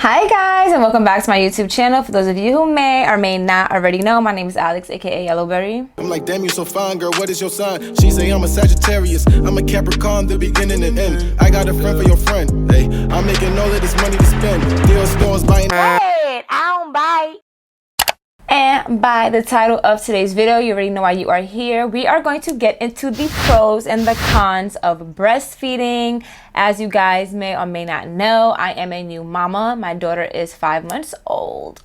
Hi guys, and welcome back to my YouTube channel. For those of you who may or may not already know, my name is Alex, aka Yellowberry. I'm like, damn, you so fine, girl, what is your sign? She say I'm a Sagittarius, I'm a Capricorn, the beginning and end. I got a friend for your friend, hey, I'm making all of this money to spend. Deal stores buying. Hey, I don't bite. And by the title of today's video, you already know why you are here. We are going to get into the pros and the cons of breastfeeding. As you guys may or may not know, I am a new mama. My daughter is 5 months old.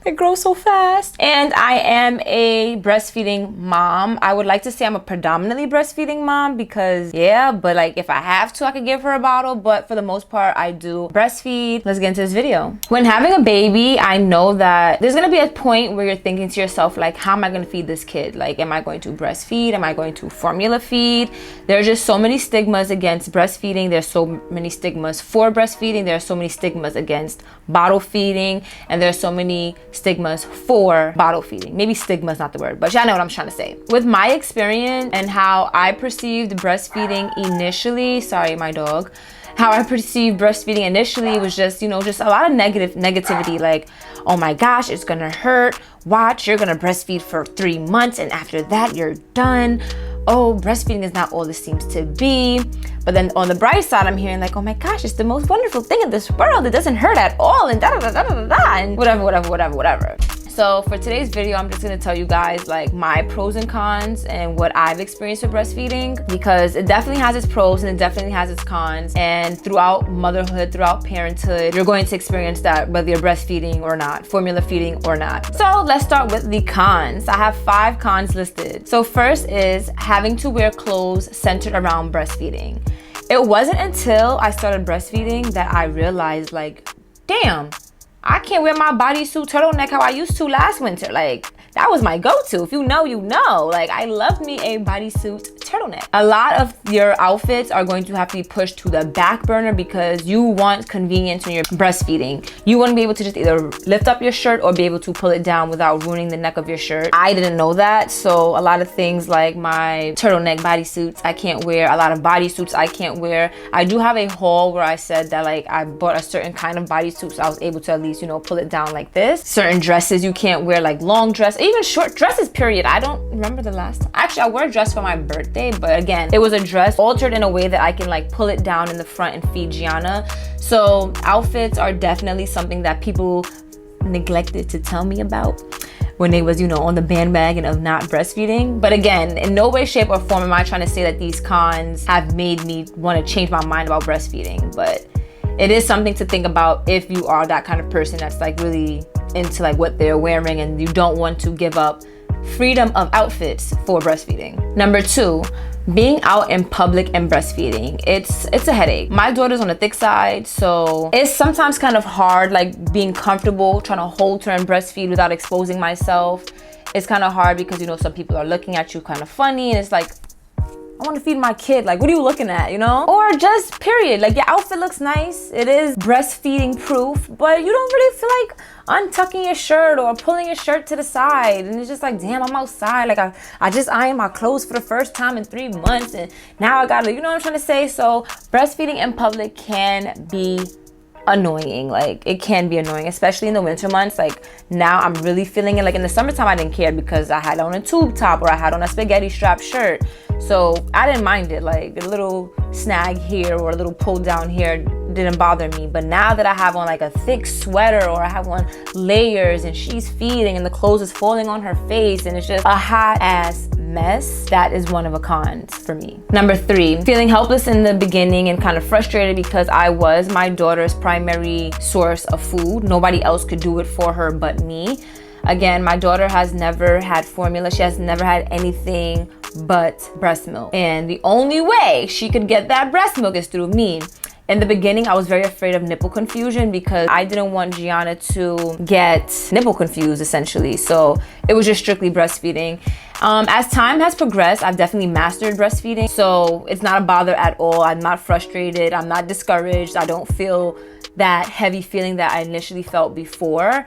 They grow so fast. And I am a breastfeeding mom. I would like to say I'm a predominantly breastfeeding mom because, yeah, but like if I have to, I could give her a bottle. But for the most part, I do breastfeed. Let's get into this video. When having a baby, I know that there's going to be a point where you're thinking to yourself, like, how am I going to feed this kid? Like, am I going to breastfeed? Am I going to formula feed? There's just so many stigmas against breastfeeding. There's so many stigmas for breastfeeding. There are so many stigmas against bottle feeding. And there's so many stigmas for bottle feeding. Maybe stigma is not the word, but y'all know what I'm trying to say. With my experience and how I perceived breastfeeding initially, sorry, my dog, how I perceived breastfeeding initially was just, you know, just a lot of negativity, like, oh my gosh, it's gonna hurt. Watch, you're gonna breastfeed for 3 months and after that you're done. Oh, breastfeeding is not all this seems to be. But then on the bright side, I'm hearing like, oh my gosh, it's the most wonderful thing in this world. It doesn't hurt at all, and da da da da da da, and whatever. So for today's video, I'm just gonna tell you guys like my pros and cons and what I've experienced with breastfeeding, because it definitely has its pros and it definitely has its cons. And throughout motherhood, throughout parenthood, you're going to experience that whether you're breastfeeding or not, formula feeding or not. So let's start with the cons. I have 5 cons listed. So first is having to wear clothes centered around breastfeeding. It wasn't until I started breastfeeding that I realized, like, damn, I can't wear my bodysuit turtleneck how I used to last winter. Like, that was my go-to. If you know, you know. Like, I love me a bodysuit turtleneck. A lot of your outfits are going to have to be pushed to the back burner because you want convenience when you're breastfeeding. You want to be able to just either lift up your shirt or be able to pull it down without ruining the neck of your shirt. I didn't know that, so a lot of things like my turtleneck bodysuits I can't wear. A lot of bodysuits I can't wear. I do have a haul where I said that like I bought a certain kind of bodysuit, so I was able to at least, you know, pull it down like this. Certain dresses you can't wear, like long dress, even short dresses, period. I don't remember the last time. Actually, I wore a dress for my birthday, but again, it was a dress altered in a way that I can like pull it down in the front and feed Gianna. So outfits are definitely something that people neglected to tell me about when they was, you know, on the bandwagon of not breastfeeding. But again, in no way, shape, or form am I trying to say that these cons have made me want to change my mind about breastfeeding. But it is something to think about if you are that kind of person that's like really into like what they're wearing and you don't want to give up freedom of outfits for breastfeeding. Number 2, being out in public and breastfeeding. It's a headache. My daughter's on the thick side, so it's sometimes kind of hard, like being comfortable trying to hold her and breastfeed without exposing myself. It's kind of hard because, you know, some people are looking at you kind of funny and it's like, I want to feed my kid. Like, what are you looking at, you know? Or just period. Like, your outfit looks nice. It is breastfeeding proof, but you don't really feel like untucking your shirt or pulling your shirt to the side. And it's just like, damn, I'm outside. Like, I just ironed my clothes for the first time in 3 months. And now I gotta, you know what I'm trying to say? So breastfeeding in public can be annoying. Like, it can be annoying, especially in the winter months. Like, now I'm really feeling it. Like, in the summertime I didn't care because I had on a tube top or I had on a spaghetti strap shirt, so I didn't mind it. Like, a little snag here or a little pull down here didn't bother me. But now that I have on like a thick sweater or I have on layers and she's feeding and the clothes is falling on her face and it's just a hot ass mess, that is one of the cons for me. Number 3, feeling helpless in the beginning and kind of frustrated because I was my daughter's primary source of food. Nobody else could do it for her but me. Again, my daughter has never had formula. She has never had anything but breast milk. And the only way she could get that breast milk is through me. In the beginning, I was very afraid of nipple confusion because I didn't want Gianna to get nipple confused, essentially. So it was just strictly breastfeeding. As time has progressed, I've definitely mastered breastfeeding. So it's not a bother at all. I'm not frustrated. I'm not discouraged. I don't feel that heavy feeling that I initially felt before.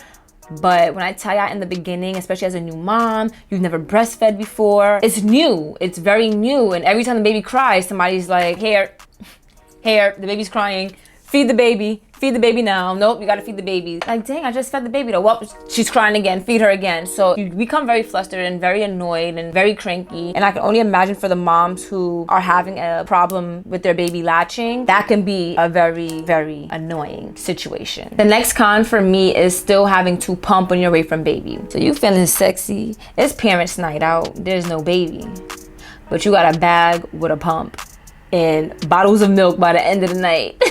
But when I tell you in the beginning, especially as a new mom, you've never breastfed before, it's new. It's very new. And every time the baby cries, somebody's like, here, the baby's crying, feed the baby, feed the baby now. Nope, you gotta feed the baby. Like, dang, I just fed the baby though. Well, she's crying again, feed her again. So you become very flustered and very annoyed and very cranky. And I can only imagine for the moms who are having a problem with their baby latching, that can be a very, very annoying situation. The next con for me is still having to pump when you're away from baby. So you feeling sexy, it's parents' night out, there's no baby, but you got a bag with a pump and bottles of milk by the end of the night.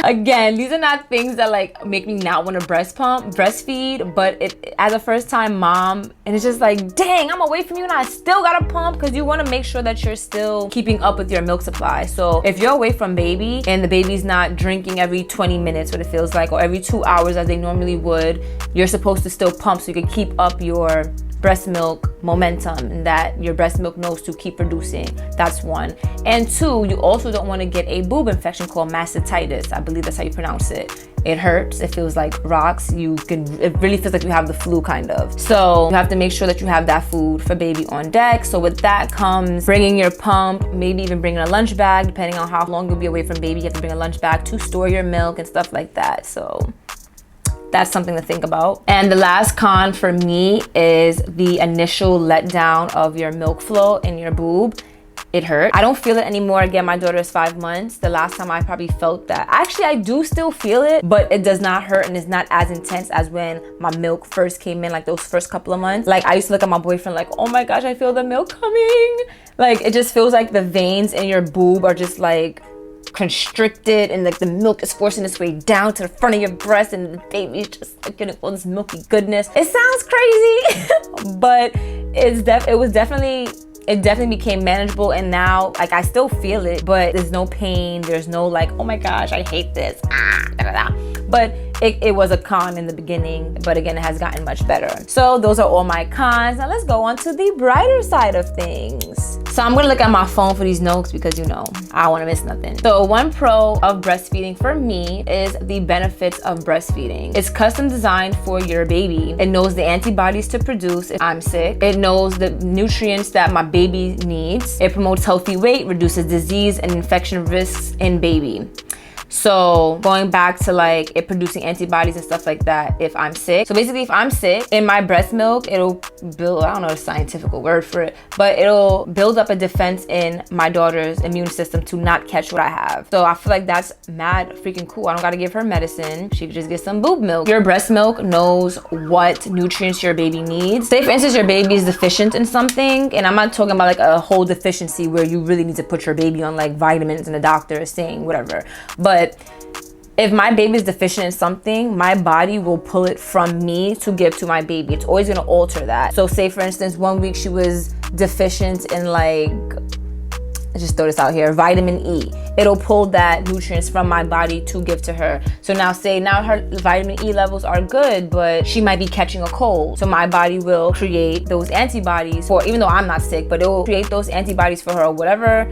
Again, these are not things that like make me not want to breastfeed, but as a first time mom, and it's just like, dang, I'm away from you and I still gotta pump, because you want to make sure that you're still keeping up with your milk supply. So if you're away from baby and the baby's not drinking every 20 minutes, what it feels like, or every 2 hours as they normally would, you're supposed to still pump so you can keep up your breast milk momentum and that your breast milk knows to keep producing. That's one. And two, you also don't want to get a boob infection called mastitis. I believe that's how you pronounce it. It hurts, it feels like rocks. It really feels like you have the flu kind of. So you have to make sure that you have that food for baby on deck. So with that comes bringing your pump, maybe even bringing a lunch bag, depending on how long you'll be away from baby. You have to bring a lunch bag to store your milk and stuff like that. So that's something to think about. And the last con for me is the initial letdown of your milk flow in your boob. It hurt. I don't feel it anymore. Again, my daughter is 5 months. The last time I probably felt that. Actually, I do still feel it, but it does not hurt and it's not as intense as when my milk first came in, like those first couple of months. Like I used to look at my boyfriend like, oh my gosh, I feel the milk coming. Like it just feels like the veins in your boob are just like constricted and like the milk is forcing its way down to the front of your breast and the baby's just like getting all this milky goodness. It sounds crazy, but it definitely became manageable. And now like I still feel it, but there's no pain, there's no like, oh my gosh, I hate this, but it was a con in the beginning, but again, it has gotten much better. So those are all my cons. Now let's go on to the brighter side of things. So I'm gonna look at my phone for these notes because you know, I don't wanna miss nothing. So one pro of breastfeeding for me is the benefits of breastfeeding. It's custom designed for your baby. It knows the antibodies to produce if I'm sick. It knows the nutrients that my baby needs. It promotes healthy weight, reduces disease and infection risks in baby. So going back to like it producing antibodies and stuff like that if I'm sick. So basically if I'm sick, in my breast milk, it'll build, I don't know the scientific word for it, but it'll build up a defense in my daughter's immune system to not catch what I have. So I feel like that's mad freaking cool. I don't gotta give her medicine. She could just get some boob milk. Your breast milk knows what nutrients your baby needs. Say for instance, your baby is deficient in something, and I'm not talking about like a whole deficiency where you really need to put your baby on like vitamins and the doctor is saying whatever. But if my baby is deficient in something, my body will pull it from me to give to my baby. It's always gonna alter that. So say for instance, 1 week she was deficient in like, let's just throw this out here, vitamin E. It'll pull that nutrients from my body to give to her. So now say now her vitamin E levels are good, but she might be catching a cold. So my body will create those antibodies for, even though I'm not sick, but it will create those antibodies for her, whatever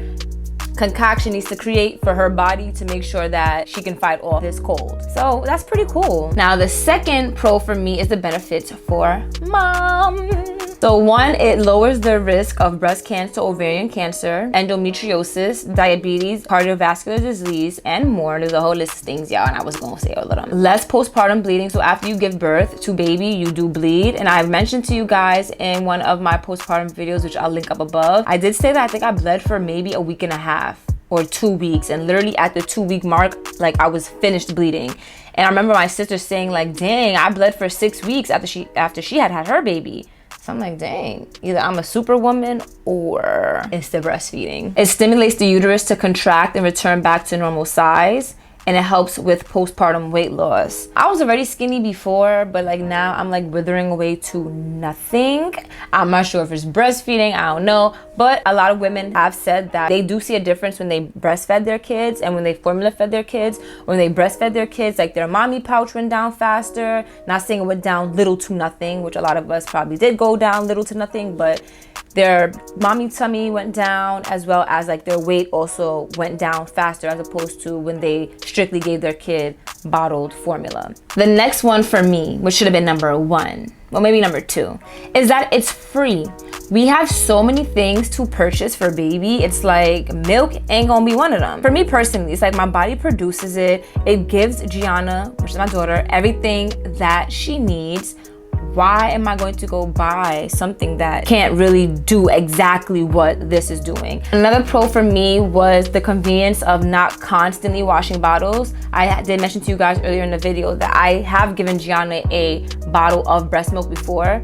concoction needs to create for her body to make sure that she can fight off this cold. So that's pretty cool. Now the second pro for me is the benefits for mom. So one, it lowers the risk of breast cancer, ovarian cancer, endometriosis, diabetes, cardiovascular disease, and more. There's a whole list of things, y'all, and I was gonna say all of them. Less postpartum bleeding. So after you give birth to baby, you do bleed. And I've mentioned to you guys in one of my postpartum videos, which I'll link up above, I did say that I think I bled for maybe a week and a half or 2 weeks. And literally at the 2-week mark, like I was finished bleeding. And I remember my sister saying like, dang, I bled for 6 weeks after she had her baby. So I'm like, dang, either I'm a superwoman or it's the breastfeeding. It stimulates the uterus to contract and return back to normal size. And it helps with postpartum weight loss. I was already skinny before, but like now I'm like withering away to nothing. I'm not sure if it's breastfeeding, I don't know. But a lot of women have said that they do see a difference when they breastfed their kids and when they formula fed their kids. When they breastfed their kids, like their mommy pouch went down faster. Not saying it went down little to nothing, which a lot of us probably did go down little to nothing, but their mommy tummy went down, as well as like their weight also went down faster as opposed to when they strictly gave their kid bottled formula. The next one for me, which should have been number one, well, maybe number 2, is that it's free. We have so many things to purchase for baby. It's like milk ain't gonna be one of them. For me personally, it's like my body produces it. It gives Gianna, which is my daughter, everything that she needs. Why am I going to go buy something that can't really do exactly what this is doing? Another pro for me was the convenience of not constantly washing bottles. I did mention to you guys earlier in the video that I have given Gianna a bottle of breast milk before.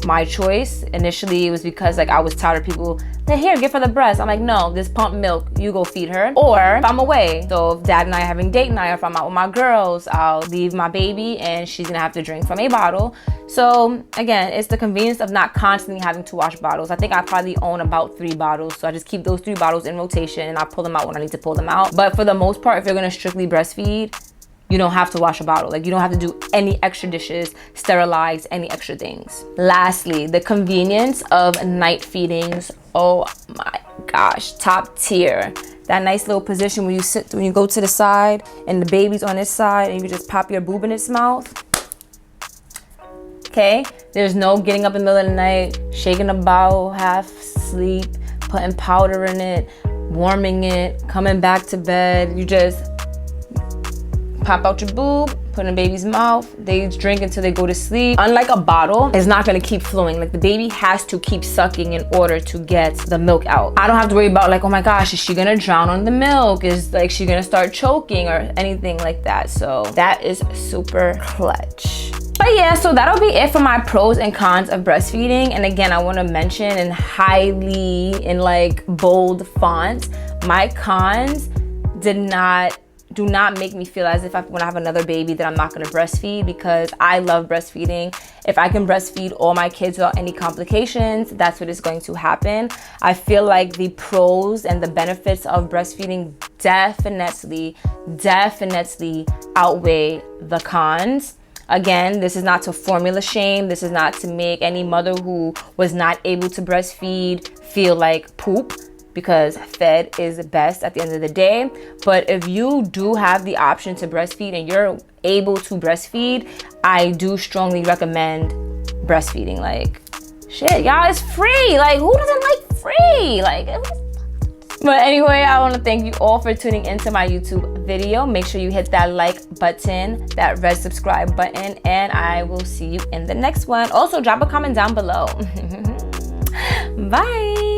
My choice initially was because like I was tired of people that here, give her the breast. I'm like, no, this pump milk, you go feed her. Or if I'm away, so if dad and I are having date night, or if I'm out with my girls, I'll leave my baby and she's gonna have to drink from a bottle. So again, it's the convenience of not constantly having to wash bottles. I think I probably own about 3 bottles, so I just keep those 3 bottles in rotation and I pull them out when I need to pull them out. But for the most part, if you're gonna strictly breastfeed, you don't have to wash a bottle. Like, you don't have to do any extra dishes, sterilize any extra things. Lastly, the convenience of night feedings. Oh my gosh, top tier. That nice little position where you sit, when you go to the side and the baby's on this side and you just pop your boob in its mouth. Okay, there's no getting up in the middle of the night, shaking the bowel, half asleep, putting powder in it, warming it, coming back to bed. You just pop out your boob, put in the baby's mouth, they drink until they go to sleep. Unlike a bottle, it's not gonna keep flowing. Like, the baby has to keep sucking in order to get the milk out. I don't have to worry about like, oh my gosh, is she gonna drown on the milk? Is like she gonna start choking or anything like that? So that is super clutch. But yeah, so that'll be it for my pros and cons of breastfeeding. And again, I want to mention in like bold fonts, my cons do not make me feel as if when I have another baby that I'm not going to breastfeed, because I love breastfeeding. If I can breastfeed all my kids without any complications, that's what is going to happen. I feel like the pros and the benefits of breastfeeding definitely outweigh the cons. Again, this is not to formula shame. This is not to make any mother who was not able to breastfeed feel like poop, because fed is best at the end of the day. But if you do have the option to breastfeed and you're able to breastfeed, I do strongly recommend breastfeeding. Like, shit, y'all, it's free. Like, who doesn't like free? Like, but anyway, I want to thank you all for tuning into my YouTube video. Make sure you hit that like button, that red subscribe button, and I will see you in the next one. Also, drop a comment down below. Bye.